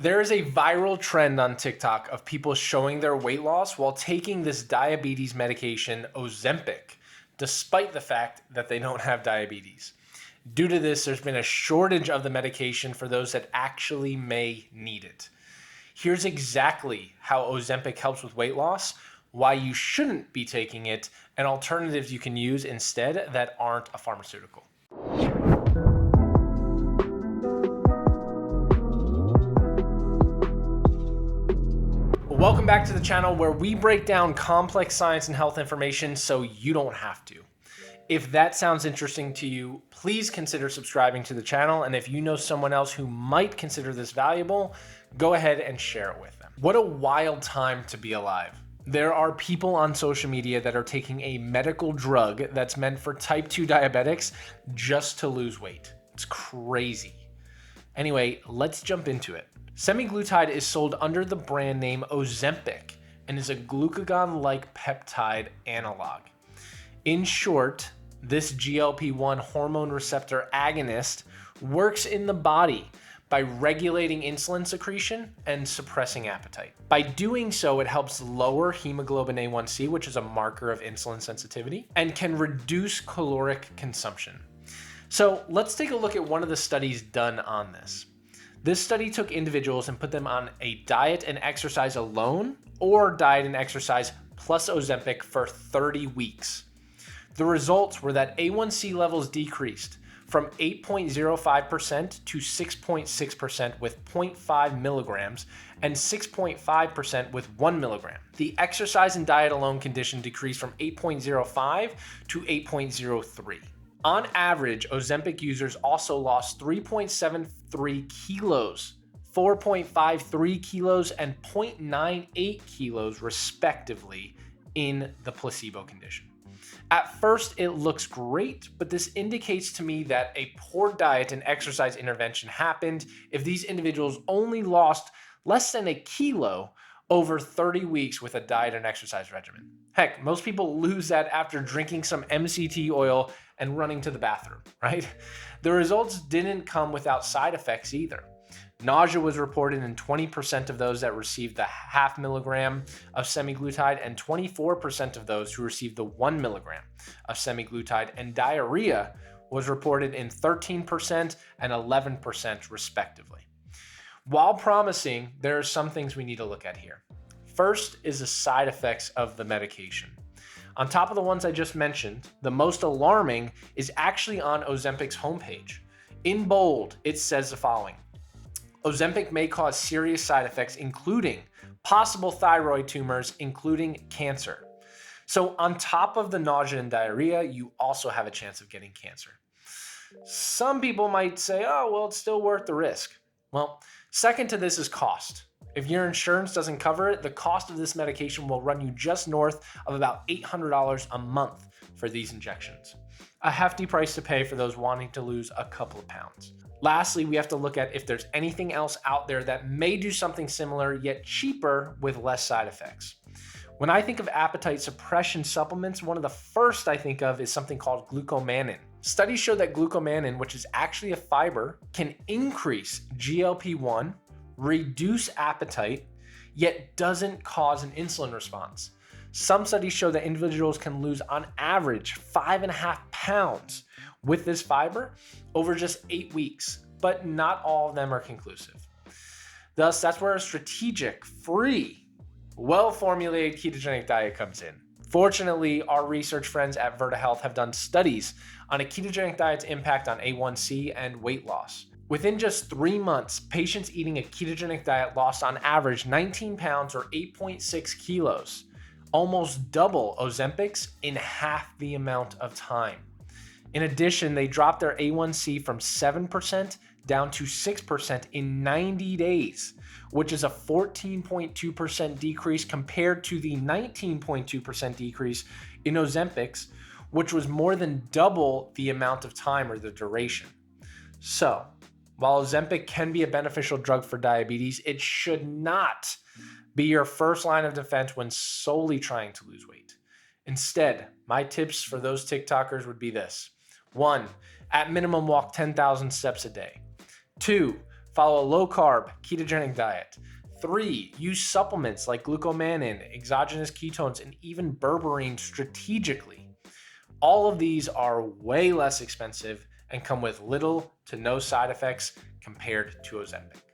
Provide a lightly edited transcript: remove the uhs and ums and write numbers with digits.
There is a viral trend on TikTok of people showing their weight loss while taking this diabetes medication, Ozempic, despite the fact that they don't have diabetes. Due to this, there's been a shortage of the medication for those that actually may need it. Here's exactly how Ozempic helps with weight loss, why you shouldn't be taking it, and alternatives you can use instead that aren't a pharmaceutical. Welcome back to the channel where we break down complex science and health information so you don't have to. If that sounds interesting to you, please consider subscribing to the channel. And if you know someone else who might consider this valuable, go ahead and share it with them. What a wild time to be alive. There are people on social media that are taking a medical drug that's meant for type 2 diabetics just to lose weight. It's crazy. Anyway, let's jump into it. Semaglutide is sold under the brand name Ozempic and is a glucagon-like peptide analog. In short, this GLP-1 hormone receptor agonist works in the body by regulating insulin secretion and suppressing appetite. By doing so, it helps lower hemoglobin A1C, which is a marker of insulin sensitivity, and can reduce caloric consumption. So let's take a look at one of the studies done on this. This study took individuals and put them on a diet and exercise alone or diet and exercise plus Ozempic for 30 weeks. The results were that A1C levels decreased from 8.05% to 6.6% with 0.5 milligrams and 6.5% with 1 milligram. The exercise and diet alone condition decreased from 8.05 to 8.03. On average, Ozempic users also lost 3.73 kilos, 4.53 kilos, and 0.98 kilos respectively in the placebo condition. At first, it looks great, but this indicates to me that a poor diet and exercise intervention happened if these individuals only lost less than a kilo over 30 weeks with a diet and exercise regimen. Heck, most people lose that after drinking some MCT oil and running to the bathroom, right? The results didn't come without side effects either. Nausea was reported in 20% of those that received the 0.5 milligram of semaglutide and 24% of those who received the 1 milligram of semaglutide, and diarrhea was reported in 13% and 11% respectively. While promising, there are some things we need to look at here. First is the side effects of the medication. On top of the ones I just mentioned, the most alarming is actually on Ozempic's homepage. In bold, it says the following: Ozempic may cause serious side effects, including possible thyroid tumors, including cancer. So on top of the nausea and diarrhea, you also have a chance of getting cancer. Some people might say, oh, well, it's still worth the risk. Well, second to this is cost. If your insurance doesn't cover it, the cost of this medication will run you just north of about $800 a month for these injections. A hefty price to pay for those wanting to lose a couple of pounds. Lastly, we have to look at if there's anything else out there that may do something similar yet cheaper with less side effects. When I think of appetite suppression supplements, one of the first I think of is something called glucomannan. Studies show that glucomannan, which is actually a fiber, can increase GLP-1, reduce appetite, yet doesn't cause an insulin response. Some studies show that individuals can lose on average 5.5 pounds with this fiber over just 8 weeks, but not all of them are conclusive. Thus, that's where a strategic, free, well-formulated ketogenic diet comes in. Fortunately, our research friends at Virta Health have done studies on a ketogenic diet's impact on A1C and weight loss. Within just 3 months, patients eating a ketogenic diet lost on average 19 pounds or 8.6 kilos, almost double Ozempic's in half the amount of time. In addition, they dropped their A1C from 7% down to 6% in 90 days, which is a 14.2% decrease compared to the 19.2% decrease in Ozempic's, which was more than double the amount of time or the duration. So, while Ozempic can be a beneficial drug for diabetes, it should not be your first line of defense when solely trying to lose weight. Instead, my tips for those TikTokers would be this. 1, at minimum walk 10,000 steps a day. 2, Follow a low-carb, ketogenic diet. 3, use supplements like glucomannan, exogenous ketones, and even berberine strategically. All of these are way less expensive and come with little to no side effects compared to Ozempic.